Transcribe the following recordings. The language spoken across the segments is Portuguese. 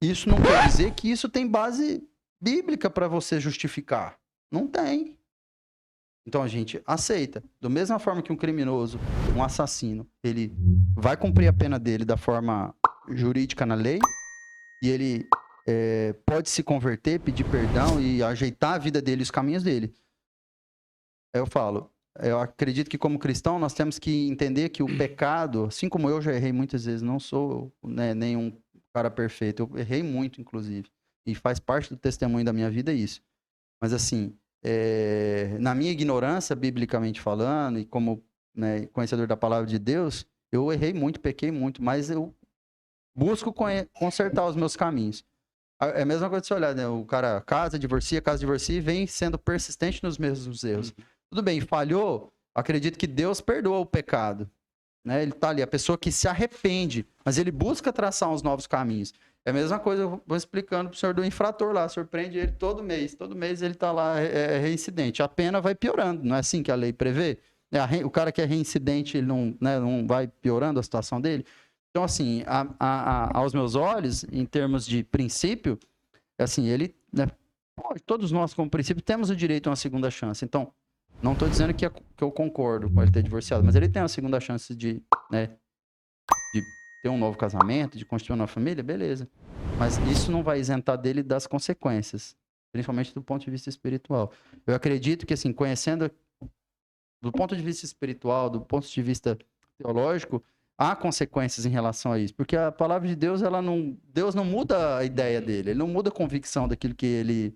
isso não quer dizer que isso tem base bíblica para você justificar. Não tem. Então a gente aceita. Da mesma forma que um criminoso, um assassino, ele vai cumprir a pena dele da forma jurídica na lei, e ele pode se converter, pedir perdão e ajeitar a vida dele e os caminhos dele. Eu falo, eu acredito que como cristão nós temos que entender que o pecado, assim como eu já errei muitas vezes, não sou, né, nenhum cara perfeito, eu errei muito, inclusive, e faz parte do testemunho da minha vida isso. Mas assim, na minha ignorância, biblicamente falando, e como, né, conhecedor da palavra de Deus, eu errei muito, pequei muito, mas eu busco consertar os meus caminhos. É a mesma coisa de você olhar, né? O cara casa, divorcia e vem sendo persistente nos mesmos erros. Tudo bem, falhou, acredito que Deus perdoa o pecado. Né? Ele tá ali, a pessoa que se arrepende, mas ele busca traçar uns novos caminhos. É a mesma coisa, eu vou explicando pro senhor do infrator lá, surpreende ele todo mês ele tá lá reincidente. A pena vai piorando, não é assim que a lei prevê? O cara que é reincidente, ele não, né, não vai piorando a situação dele? Então, assim, aos meus olhos, em termos de princípio, assim, ele, né, todos nós, como princípio, temos o direito a uma segunda chance. Então, não estou dizendo que eu concordo com ele ter divorciado, mas ele tem uma segunda chance de, né, de ter um novo casamento, de construir uma nova família, beleza. Mas isso não vai isentar dele das consequências, principalmente do ponto de vista espiritual. Eu acredito que, assim, conhecendo do ponto de vista espiritual, do ponto de vista teológico, há consequências em relação a isso, porque a palavra de Deus, Deus não muda a ideia dele, ele não muda a convicção daquilo que ele,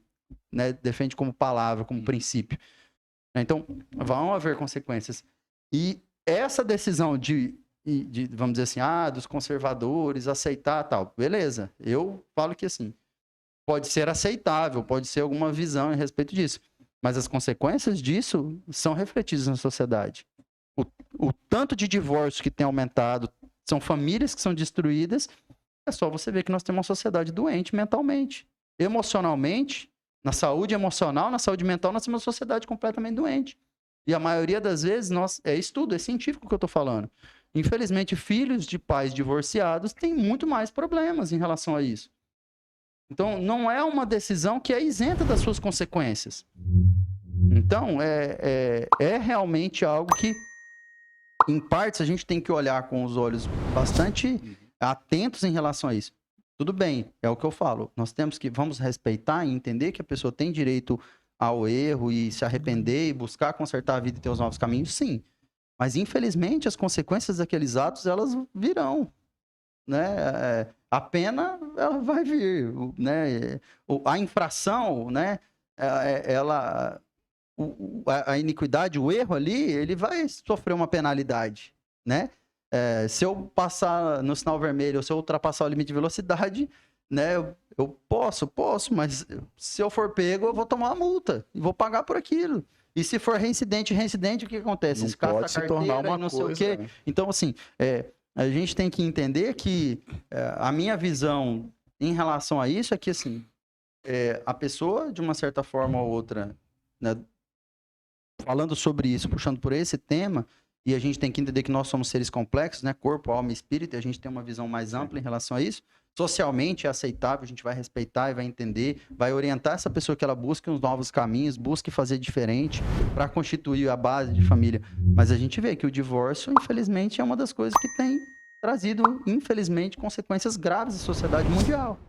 né, defende como palavra, como princípio. Então, vão haver consequências. E essa decisão de vamos dizer assim, dos conservadores aceitar tal, beleza, eu falo que assim, pode ser aceitável, pode ser alguma visão a respeito disso, mas as consequências disso são refletidas na sociedade. O tanto de divórcio que tem aumentado, são famílias que são destruídas, é só você ver que nós temos uma sociedade doente mentalmente. Emocionalmente, na saúde emocional, na saúde mental, nós temos uma sociedade completamente doente. E a maioria das vezes, é estudo, é científico o que eu estou falando. Infelizmente, filhos de pais divorciados têm muito mais problemas em relação a isso. Então, não é uma decisão que é isenta das suas consequências. Então, é realmente algo que, em partes, a gente tem que olhar com os olhos bastante atentos em relação a isso. Tudo bem, é o que eu falo. Nós vamos respeitar e entender que a pessoa tem direito ao erro e se arrepender e buscar consertar a vida e ter os novos caminhos, sim. Mas, infelizmente, as consequências daqueles atos, elas virão. Né? A pena, ela vai vir. Né? A infração, né? A iniquidade, o erro ali, ele vai sofrer uma penalidade, né? Se eu passar no sinal vermelho, ou se eu ultrapassar o limite de velocidade, né? Eu posso, mas se eu for pego, eu vou tomar uma multa e vou pagar por aquilo. E se for reincidente, o que acontece? Não pode se tornar uma não coisa, sei o quê. né? Então, assim, a gente tem que entender que a minha visão em relação a isso é que, assim, a pessoa, de uma certa forma ou outra, né, falando sobre isso, puxando por esse tema, e a gente tem que entender que nós somos seres complexos, né? Corpo, alma e espírito, e a gente tem uma visão mais ampla em relação a isso. Socialmente é aceitável, a gente vai respeitar e vai entender, vai orientar essa pessoa que ela busque uns novos caminhos, busque fazer diferente para constituir a base de família. Mas a gente vê que o divórcio, infelizmente, é uma das coisas que tem trazido, infelizmente, consequências graves à sociedade mundial.